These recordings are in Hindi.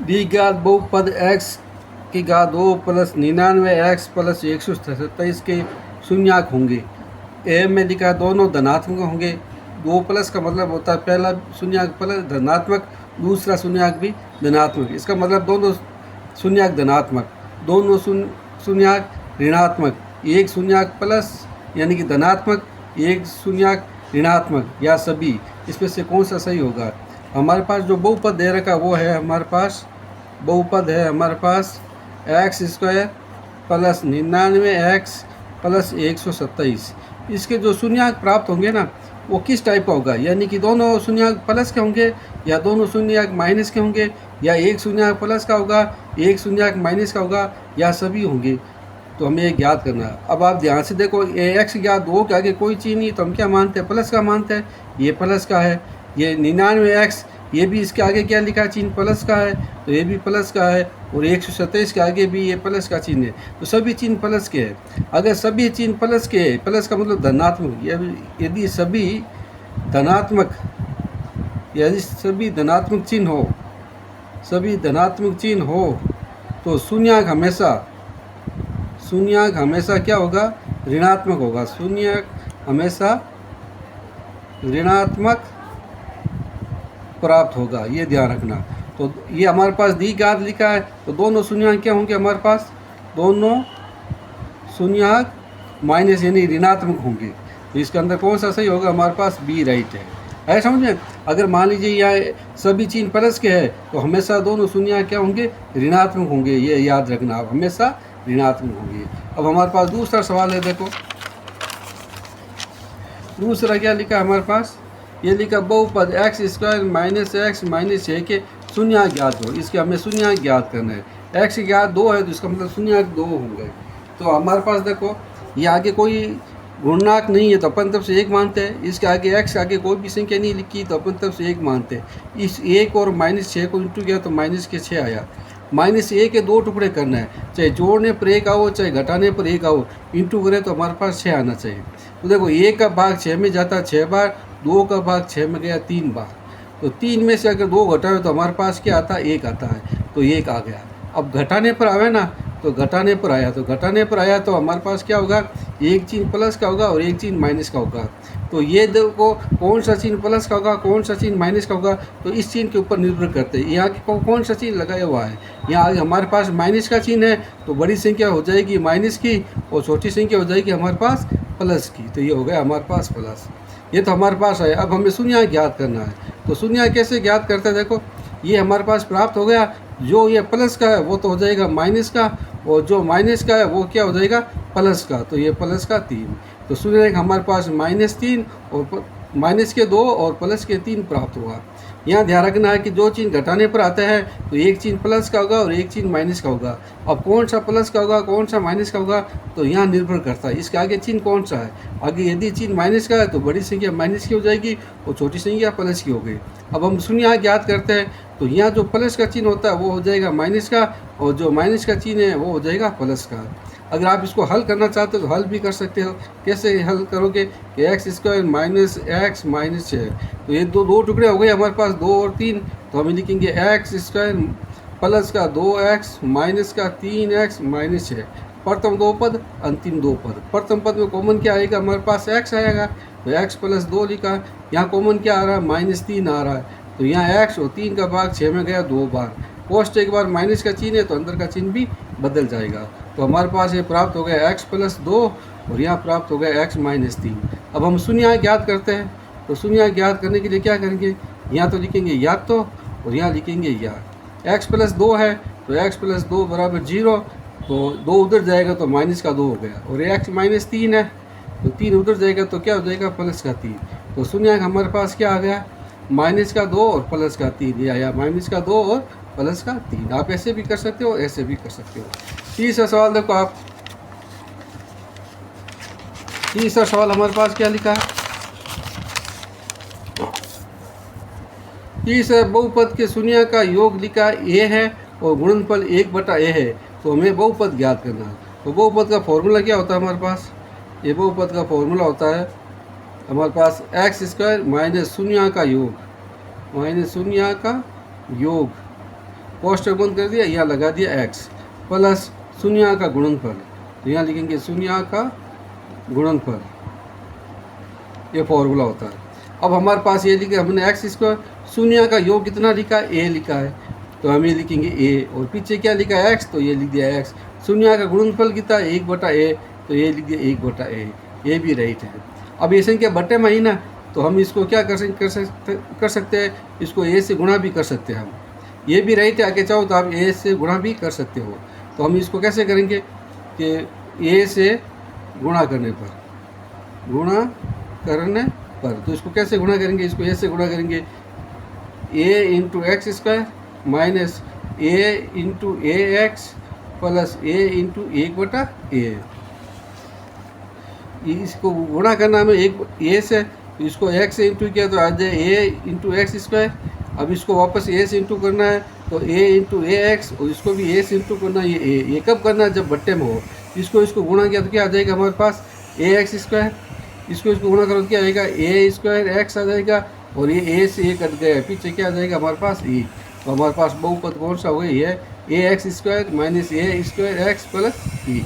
दी ज्ञात बहुपद x की घात 2 प्लस 99x प्लस 127 के शून्याक होंगे। ए में लिखा है दोनों धनात्मक होंगे। 2 प्लस का मतलब होता है पहला शून्याक प्लस धनात्मक, दूसरा शून्याक भी धनात्मक। इसका मतलब दोनों शून्याक धनात्मक, दोनों शून्याक ऋणात्मक, एक शून्याक प्लस यानी कि धनात्मक, एक शून्याक ऋणात्मक या सभी। इसमें से कौन सा सही होगा? हमारे पास जो बहुपद दे रखा वो है, हमारे पास बहुपद है हमारे पास x² प्लस 99x प्लस 127। इसके जो शून्याक प्राप्त होंगे ना वो किस टाइप का होगा, यानी कि दोनों शून्याक प्लस के होंगे या दोनों शून्याक माइनस के होंगे, या एक शून्याक प्लस का होगा, एक शून्याक माइनस का होगा, या सभी होंगे। तो हमें ये ज्ञात करना है। अब आप ध्यान से देखो, ये x ज्ञात 2 के आगे कोई चीज़ नहीं, तो हम क्या मानते हैं? प्लस का मानते हैं। ये प्लस का है। ये 99x, ये भी इसके आगे क्या लिखा है? चिन्ह प्लस का है, तो ये भी प्लस का है। और 127 के आगे भी ये प्लस का चिन्ह है, तो सभी चिन्ह प्लस के हैं। अगर सभी चिन्ह प्लस के हैं, प्लस का मतलब धनात्मक, यदि सभी धनात्मक, यदि सभी धनात्मक चिन्ह हो, सभी धनात्मक चिन्ह हो, तो शून्याक हमेशा क्या होगा? ऋणात्मक होगा। शून्याक हमेशा ऋणात्मक प्राप्त होगा, ये ध्यान रखना। तो ये हमारे पास दी घात लिखा है, तो दोनों शून्याक क्या होंगे हमारे पास? दोनों शून्याक माइनस यानी ऋणात्मक होंगे। तो इसके अंदर कौन सा सही होगा? हमारे पास बी राइट है समझ में? अगर मान लीजिए यहाँ सभी चिन्ह प्लस के हैं, तो हमेशा दोनों शून्याक क्या होंगे? ऋणात्मक होंगे, ये याद रखना आप, हमेशा ऋणात्मक होंगे। अब हमारे पास दूसरा सवाल है, देखो दूसरा क्या लिखा है हमारे पास? ये लिखा बहुपद x² माइनस x माइनस 6 के शून्याक ज्ञात हो। इसके हमें शून्याक ज्ञात करना है। x ज्ञात 2 है, तो इसका मतलब शून्याक 2 होंगे। तो हमारे पास देखो ये आगे कोई गुणनाक नहीं है, तो अपन तरफ से 1 मानते हैं। इसके आगे x आगे कोई भी संख्या नहीं लिखी, तो अपन तरफ से 1 मानते हैं। इस 1 और -6 को इंटू किया तो -6 आया। -1 के 2 टुकड़े करना है, चाहे जोड़ने पर 1 आओ चाहे घटाने पर 1 आओ, इंटू करें तो हमारे पास 6 आना चाहिए। तो देखो 1 का भाग 6 में जाता है 6 बार, 2 का भाग 6 में गया 3 बार। तो 3 में से अगर 2 घटाए तो हमारे पास क्या आता है? 1 आता है, तो 1 आ गया। अब घटाने पर आवे ना, तो घटाने पर आया, तो घटाने पर आया तो हमारे पास क्या होगा? एक चिन्ह प्लस का होगा और एक चिन्ह माइनस का होगा। तो ये देखो कौन सा चिन्ह प्लस का होगा, कौन सा चिन्ह माइनस का होगा, तो इस चिन्ह के ऊपर निर्भर करते हैं। यहाँ कौन सा चिन्ह लगाया हुआ है? यहाँ हमारे पास माइनस का चिन्ह है, तो बड़ी संख्या हो जाएगी माइनस की और छोटी संख्या हो जाएगी हमारे पास प्लस की। तो ये हो गया हमारे पास प्लस। ये तो हमारे पास है। अब हमें शून्याक ज्ञात करना है। तो शून्याक कैसे ज्ञात करते हैं? देखो ये हमारे पास प्राप्त हो गया। जो ये प्लस का है वो तो हो जाएगा माइनस का, और जो माइनस का है वो क्या हो जाएगा? प्लस का। तो ये प्लस का 3। तो शून्याक हमारे पास -3 और माइनस के 2 और प्लस के 3 प्राप्त हुआ। यहाँ ध्यान रखना है कि जो चिन्ह घटाने पर आता है तो एक चिन्ह प्लस का होगा और एक चिन्ह माइनस का होगा। अब कौन सा प्लस का होगा कौन सा माइनस का होगा, तो यहाँ निर्भर करता है इसके आगे चिन्ह कौन सा है। आगे यदि चिन्ह माइनस का है तो बड़ी संख्या माइनस की हो जाएगी और छोटी संख्या प्लस की हो गई। अब हम शून्य ज्ञात करते हैं, तो यहाँ जो प्लस का चिन्ह होता है वो हो जाएगा माइनस का, और जो माइनस का चिन्ह है वो हो जाएगा प्लस का। अगर आप इसको हल करना चाहते हो तो हल भी कर सकते हो। कैसे हल करोगे कि x² माइनस x माइनस 6, तो ये दो टुकड़े हो गए हमारे पास 2 और 3, तो हम लिखेंगे x² प्लस का 2x माइनस का 3x माइनस 6। प्रथम 2 पद अंतिम 2 पद। प्रथम पद में कॉमन क्या आएगा? हमारे पास x आएगा, तो x प्लस 2 लिखा। यहाँ कॉमन क्या आ रहा है? -3 आ रहा है, तो यहाँ x और 3 का भाग 6 में गया 2 बार। पोस्ट एक बार माइनस का चिन्ह है तो अंदर का चिन्ह भी बदल जाएगा। तो हमारे पास ये प्राप्त हो गया x प्लस 2 और यहाँ प्राप्त हो गया x माइनस 3। अब हम शून्य ज्ञात करते हैं, तो शून्य ज्ञात करने के लिए क्या करेंगे? यहाँ तो लिखेंगे या तो, और यहाँ लिखेंगे या। x प्लस 2 है तो x प्लस 2 बराबर 0, तो 2 उधर जाएगा तो माइनस का 2 हो गया, और x माइनस 3 है तो 3 उधर जाएगा तो क्या हो जाएगा? प्लस का 3। तो शून्य हमारे पास क्या आ गया? माइनस का 2 और प्लस का 3, या माइनस का 2 और प्लस का 3। आप ऐसे भी कर सकते हो, ऐसे भी कर सकते हो। तीसरा सवाल देखो आप, तीसरा सवाल हमारे पास क्या लिखा है? तीसरा बहुपद के शून्य का योग लिखा a है और गुणनफल 1/a है, तो हमें बहुपद ज्ञात करना है। तो बहुपद का फॉर्मूला क्या होता है हमारे पास? ये बहुपद का फॉर्मूला होता है हमारे पास x² माइनस शून्य का योग, माइनस शून्य का योग कोष्टक बंद कर दिया, यहाँ लगा दिया एक्स प्लस शून्य का गुणनफल, तो यहाँ लिखेंगे शून्य का गुणनफल, ये फॉर्मूला होता है। अब हमारे पास ये लिखे हमने एक्स स्क्वायर, शून्य का योग कितना लिखा है, ए लिखा है, तो हम ये लिखेंगे ए, और पीछे क्या लिखा है एक्स, तो ये लिख दिया एक्स। शून्य का गुणनफल कितना है 1/a, तो ये लिख दिया 1/a, ये भी राइट है। अब ये संख्या बटे में ही ना, तो हम इसको क्या कर सकते हैं, इसको ए से गुणा भी कर सकते हैं हम, ये भी राइट है। आगे चाहो तो आप ए से गुणा भी कर सकते हो। तो हम इसको कैसे करेंगे कि ए से गुणा करने पर, तो इसको कैसे गुणा करेंगे, इसको ए से गुणा करेंगे, ए इंटू एक्स स्क्वायर माइनस ए इंटू ए एक्स प्लस ए इंटू 1/a। इसको गुणा करना हमें एक ए से, तो इसको एक्स से इंटू किया तो आ जाए ए इंटू एक्स स्क्वायर। अब इसको वापस ए से इंटू करना है, तो ए इंटू ए एक्स, और इसको भी ए से इंटू करना है। ये कब करना है, जब बट्टे में हो। इसको गुणा किया तो क्या आ जाएगा हमारे पास, ए एक्स स्क्वायर। इसको गुणा करो तो क्या आएगा, ए स्क्वायर एक्स आ जाएगा, और ये ए से ए कट गया, पीछे क्या आ जाएगा हमारे पास ई। तो हमारे पास बहुपद कौन सा हो गया, ये a x square minus a square x plus e.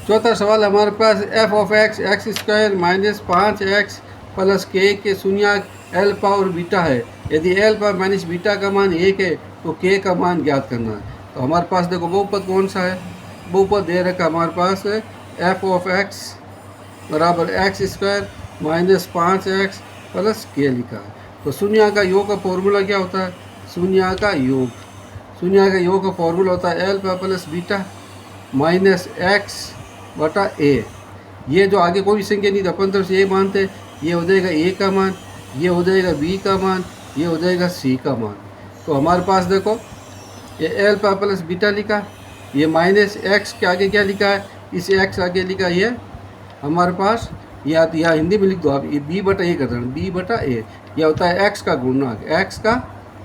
चौथा सवाल हमारे पास f of x x square minus 5x plus के शून्य एल पावर बीटा है। यदि एल पावर माइनस बीटा का मान 1 है तो के का मान ज्ञात करना है। तो हमारे पास देखो बहुपद कौन सा है, बहुपद दे रखा हमारे पास है एफ ऑफ एक्स बराबर x square minus 5x plus के लिखा है। तो शून्य का योग का फॉर्मूला क्या होता है, शून्य का योग का फॉर्मूला होता है L power plus beta minus x/a। ये जो आगे कोई संख्या नहीं था, अपन तरफ से ये मानते, ये हो जाएगा a का मान, ये हो जाएगा b का मान, ये हो जाएगा c का मान। तो हमारे पास देखो ये एल पावर प्लस बीटा लिखा, ये माइनस x के आगे क्या लिखा है, इस x आगे लिखा ये हमारे पास, या तो यहाँ हिंदी में लिख दो आप, ये b/a कर देना, b/a। यह होता है x का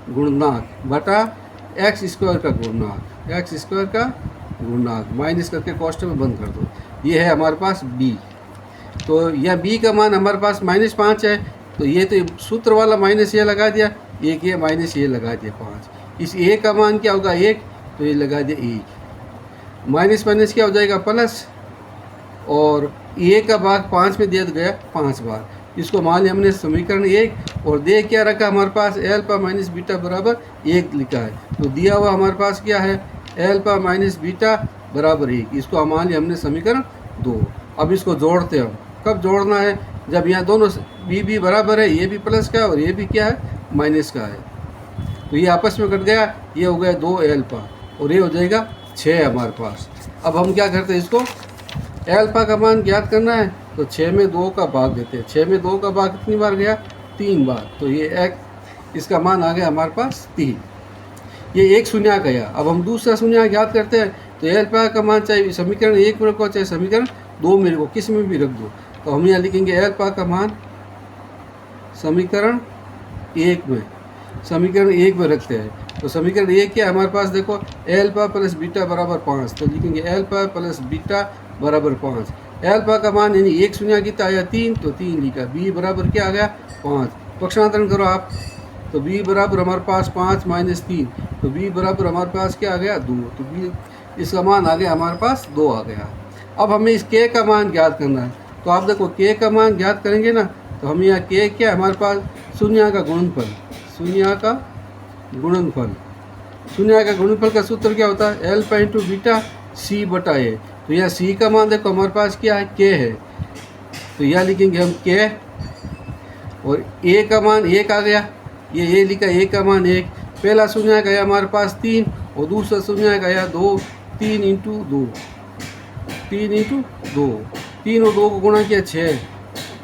गुणनाक बटा एक्स स्क्वायर का गुणनाक, माइनस करके कोष्टक में बंद कर दो। ये है हमारे पास b। तो यह b का मान हमारे पास -5 है, तो ये तो सूत्र वाला माइनस ये लगा दिया, एक ये माइनस ये लगा दिया 5। इस a का मान क्या होगा 1, तो ये लगा दिया 1। माइनस माइनस क्या हो जाएगा प्लस, और a का भाग 5 में दिया गया 5 बार। इसको मान लिया हमने समीकरण 1, और दे क्या रखा हमारे पास एल पावर माइनस बीटा बराबर 1 लिखा है। तो दिया हुआ हमारे पास क्या है, एल पावर माइनस बीटा बराबर 1। इसको मान लिया हमने समीकरण 2। अब इसको जोड़ते हैं हम, कब जोड़ना है, जब यहाँ दोनों b बराबर है, ये भी प्लस का है और ये भी क्या है माइनस का है। तो ये आपस में कट गया, ये हो गया 2 एल्फा और ये हो जाएगा 6 हमारे पास। अब हम क्या करते हैं, इसको एल्फा का मान ज्ञात करना है, तो 6 में 2 का भाग देते हैं। 6 में 2 का भाग कितनी बार गया, 3 बार। तो ये एक, इसका मान आ गया हमारे पास 3। ये एक शून्य गया। अब हम दूसरा शून्य ज्ञात करते हैं, तो एल्फा का मान चाहे समीकरण 1 में रखो चाहे समीकरण 2 में रखो, किस में भी रख दो। तो हम यहाँ लिखेंगे एल्फा का मान समीकरण 1 में रखते हैं। तो समीकरण 1 क्या हमारे पास, देखो एल्फा प्लस बीटा बराबर 5। तो लिखेंगे एल्फा प्लस बीटा बराबर 5। एल्फा का मान यानी एक शून्य कितना आया 3, तो 3 लिखा। बी बराबर क्या आ गया 5। पक्षांतरण करो आप, तो b बराबर हमारे पास 5 माइनस 3, तो b बराबर हमारे पास क्या आ गया 2। तो b इसका मान आ गया हमारे पास 2 आ गया। अब हमें इस k का मान ज्ञात करना है। तो आप देखो k का मान ज्ञात करेंगे ना, तो हम यहाँ k क्या हमारे पास शून्य का गुणनफल का सूत्र क्या होता है, एल्फा इंटू बीटा c/a। तो यहाँ c का मान देखो हमारे पास क्या है k है, तो यहाँ लिखेंगे हम k, और a का मान 1 आ गया, ये लिखा a का मान 1। पहला शून्य गया हमारे पास 3 और दूसरा शून्य गया 2। 3 इंटू 2, 3 और 2 को गुणा किया 6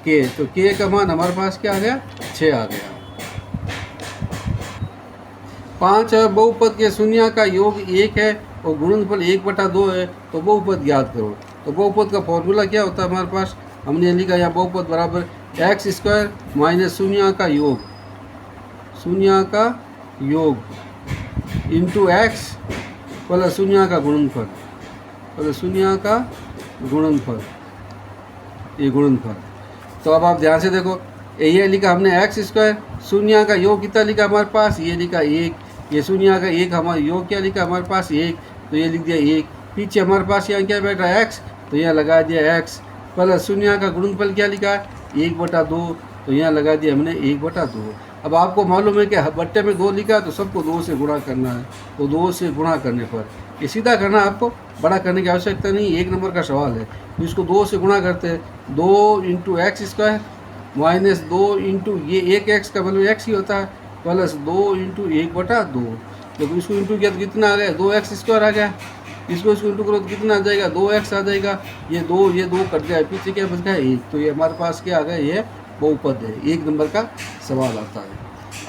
k, तो k का मान हमारे पास क्या आ गया 6 आ गया। 5 बहुपद के शून्य का योग 1 है और गुणनफल 1/2 है, तो बहुपद ज्ञात करो। तो बहुपद का फॉर्मूला क्या होता है हमारे पास, हमने लिखा यहाँ बहुपद बराबर एक्स स्क्वायर माइनस शून्य का योग इंटू एक्स प्लस शून्य का गुणनफल, ये गुणनफल। तो अब आप ध्यान से देखो, ये लिखा हमने एक्स स्क्वायर, शून्य का योग कितना लिखा हमारे पास, ये लिखा एक, ये शून्य का एक हमारा योग क्या लिखा हमारे पास एक, तो ये लिख दिया एक। पीछे हमारे पास यहाँ क्या बैठ रहा है एक्स, तो यहाँ लगा दिया एक्स, प्लस शून्य का गुणनफल क्या लिखा है 1/2, तो यहाँ लगा दिया हमने 1/2। अब आपको मालूम है कि बट्टे में 2 लिखा तो सबको 2 से गुणा करना है, तो 2 से गुणा करने पर ये सीधा करना, आपको बड़ा करने की आवश्यकता नहीं, 1 नंबर का सवाल है। तो इसको 2 से गुणा करते हैं, 2 × एक्स स्क्वायर माइनस 2 इंटू ये एक एक्स का मतलब एक्स ही होता है, प्लस 2 × 1/2। तो इसको इंटू किया तो कितना आ गया 2x स्क्वायर आ गया, इसको इंटू करो तो कितना आ जाएगा 2x आ जाएगा, ये 2 कट गया, पीछे क्या बच गया 1, तो ये हमारे पास क्या आ गया, ये बहुपद है, 1 नंबर का सवाल आता है।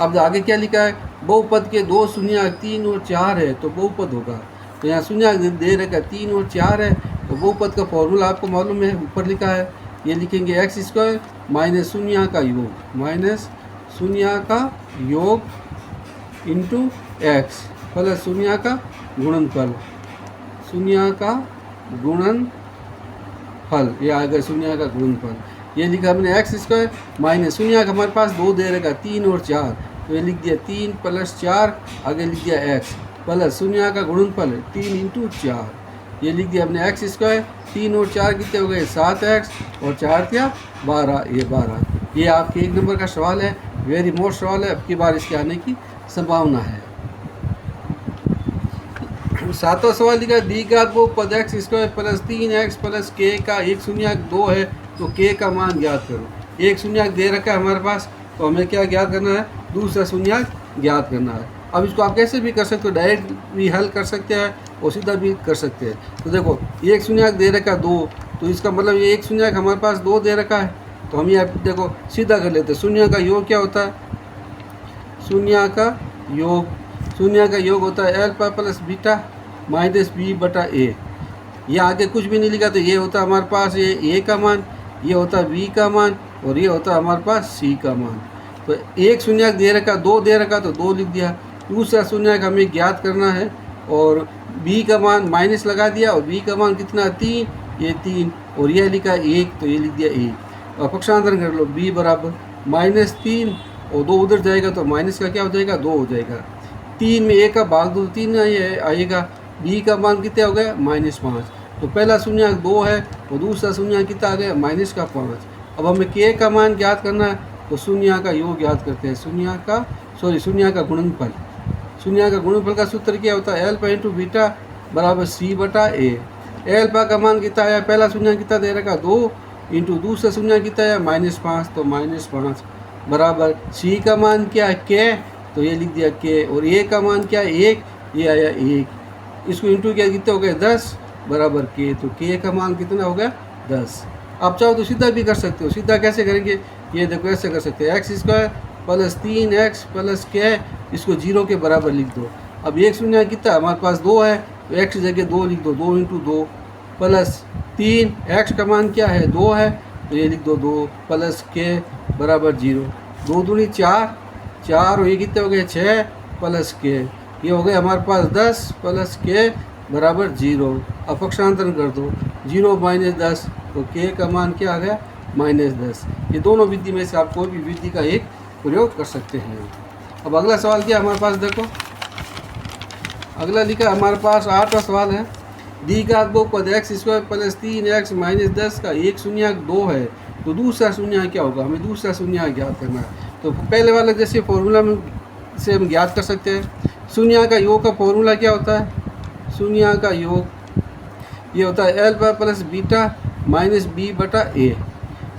अब आगे क्या लिखा है, बहुपद के 2 शून्य 3 और 4 है तो बहुपद होगा, तो यहाँ शून्य दे रखा 3 और 4 है, तो बहुपद का फॉर्मूला आपको मालूम है, ऊपर लिखा है, ये लिखेंगे एक्स स्क्वायर माइनस शून्य का योग, माइनस शून्य का योग इंटू एक्स प्लस शून्य का गुणनफल, शून्य का गुणनफल, ये आ गया शून्य का गुणनफल। ये लिखा हमने एक्स स्क्वायर माइनस शून्य का हमारे पास 2 दे रखा 3 और 4, तो ये लिख दिया 3 + 4, आगे लिख दिया एक्स प्लस शून्य का गुणनफल 3 × 4, ये लिख दिया हमने एक्स स्क्वायर, 3 और 4 कितने हो गए 7x और 4 क्या 12, ये 12। ये आपके 1 नंबर का सवाल है, वेरी मोस्ट सवाल है, अब की बार इसके आने की संभावना है। 7वां सवाल लिखा दी घात बहुपद x square plus 3x plus k का 1 शून्य 2 है तो k का मान ज्ञात करो। 1 शून्य दे रखा है हमारे पास, तो हमें क्या ज्ञात करना है, दूसरा शून्य ज्ञात करना है। अब इसको आप कैसे भी कर सकते हो, डायरेक्ट भी हल कर सकते हैं और सीधा भी कर सकते हैं। तो देखो 1 शून्य दे रखा 2, तो इसका मतलब ये 1 शून्य हमारे पास 2 दे रखा है, तो हम ये देखो सीधा कर लेते हैं। शून्य का योग क्या होता है, शून्य का योग होता है alpha plus beta minus b/a। ये आगे कुछ भी नहीं लिखा, तो ये होता है हमारे पास ये a का मान, ये होता है b का मान और ये होता है हमारे पास c का मान। तो 1 शून्य दे रखा 2 दे रखा तो 2 लिख दिया, दूसरा शून्य हमें ज्ञात करना है और b का मान माइनस लगा दिया और b का मान कितना 3, ये 3 और यह लिखा 1, तो ये लिख दिया 1। और पक्षांतरण कर लो, b बराबर -3 और 2 उधर जाएगा तो माइनस का क्या हो जाएगा 2 हो जाएगा, 3 में 1 का भाग दो 3 आएगा, b का मान कितना हो गया -5। तो पहला शून्य 2 है और दूसरा शून्य कितना आ गया -5। अब हमें k का मान ज्ञात करना है, तो शून्य का योग ज्ञात करते हैं, शून्य का गुणनफल। शून्य का गुणनफल का सूत्र क्या होता है, अल्फा × बीटा बराबर c/a। अल्फा का मान कितना आया, पहला शून्य कितना दे रखा 2 इंटू दूसरा शून्य कितना आया -5, तो -5 बराबर c का मान क्या है k, तो ये लिख दिया k और a का मान क्या है 1, ये आया 1, इसको इंटू किया कितने हो गए 10 बराबर k, तो k का मान कितना हो गया 10। आप चाहो तो सीधा भी कर सकते हो, सीधा कैसे करेंगे, ये देखो ऐसे कर सकते हैं, x square plus 3x plus k, इसको 0 के बराबर लिख दो। अब 1 शून्य कितना हमारे पास 2 है, तो x जगह 2 लिख दो, 2 × 2 प्लस 3, x का मान क्या है 2 है, तो ये लिख दो 2 प्लस k बराबर 0, 2 दूनी 4 और ये कितने हो गए 6 प्लस k, ये हो गए हमारे पास 10 प्लस k बराबर 0। अब पक्षांतरण कर दो, 0 - 10, तो k का मान क्या आ गया -10। ये दोनों विधि में से आप कोई भी विधि का एक प्रयोग कर सकते हैं। अब अगला सवाल क्या हमारे पास, देखो अगला लिखा हमारे पास 8वां सवाल है, दी घात बहुपद x square plus 3x minus 10 का 1 शून्य 2 है तो दूसरा शून्य क्या होगा, हमें दूसरा शून्य ज्ञात करना है। तो पहले वाला जैसे फॉर्मूला में से हम ज्ञात कर सकते हैं, शून्य का योग का फॉर्मूला क्या होता है, शून्य का योग ये होता है alpha plus beta minus b/a।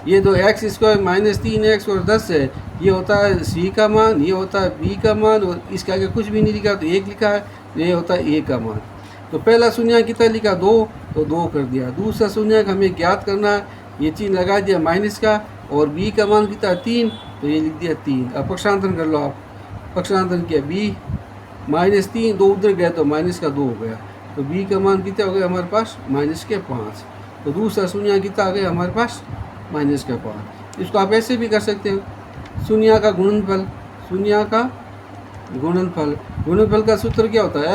ये दो एक्स स्क्वायर माइनस 3x और 10 है, ये होता है c का मान, ये होता है b का मान और इसके आगे कुछ भी नहीं लिखा तो 1 लिखा है, ये होता है a का मान। तो पहला शून्य कितना लिखा 2, तो 2 कर दिया। दूसरा शून्य हमें ज्ञात करना है, ये चिन्ह लगा दिया माइनस का और b का मान कितना 3, तो ये लिख दिया 3। अब पक्षांतरण कर लो आप, पक्षांतरण किया b -3, 2 उधर गया तो माइनस का 2 हो गया, तो b का मान कितना हो गया हमारे पास -5। तो दूसरा शून्य कितना आ गया हमारे पास -5। इसको आप ऐसे भी कर सकते हो, शून्य का गुणनफल, शून्य का गुणनफल का सूत्र क्या होता है,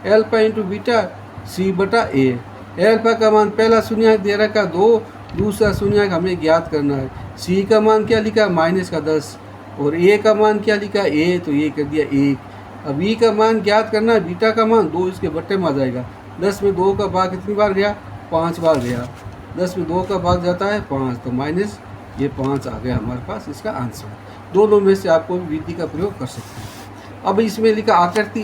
alpha into beta c/a। Alpha का मान पहला शून्य दे रखा 2, दूसरा शून्य हमें ज्ञात करना है, सी का मान क्या लिखा, माइनस का 10, और ए का मान क्या लिखा, ए, तो ये कर दिया 1। अब ई का मान ज्ञात करना है, बीटा का मान 2 इसके बट्टे में आ जाएगा। 10 में 2 का भाग कितनी बार गया, 5 बार गया। 10 में 2 का भाग जाता है 5, तो माइनस ये 5 आ गया हमारे पास इसका आंसर। दोनों में से आप कोई विधि का प्रयोग कर सकते हैं। अब इसमें लिखा आकृति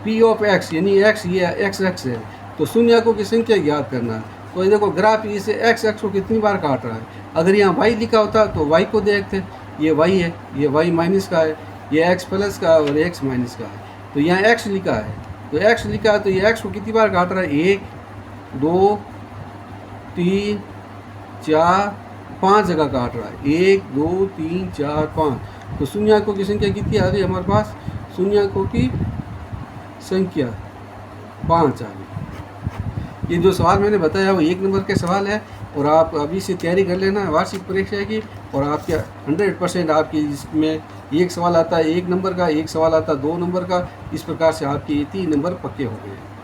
पी ऑफ एक्स, यानी एक्स ये एक्स एक्स है, तो शून्यकों की संख्या ज्ञात करना है। तो ये देखो ग्राफ इसे एक्स एक्स को कितनी बार काट रहा है। अगर यहाँ वाई लिखा होता तो वाई को देखते, ये वाई है, ये वाई माइनस का है, ये एक्स प्लस का है और एक्स माइनस का है। तो यहाँ एक्स लिखा है, तो एक्स लिखा है तो ये एक्स को कितनी बार काट रहा है, 1 2 3 4 5 जगह काट रहा है, 1 2 3 4 5। तो शून्यकों की संख्या कितनी आ गई हमारे पास, शून्यकों की संख्या 5 आ गई। ये जो सवाल मैंने बताया वो 1 नंबर के सवाल है, और आप अभी से तैयारी कर लेना वार्षिक परीक्षा की, और आपके 100% आपकी इसमें एक सवाल आता है 1 नंबर का, एक सवाल आता है 2 नंबर का, इस प्रकार से आपके 3 नंबर पक्के हो गए हैं।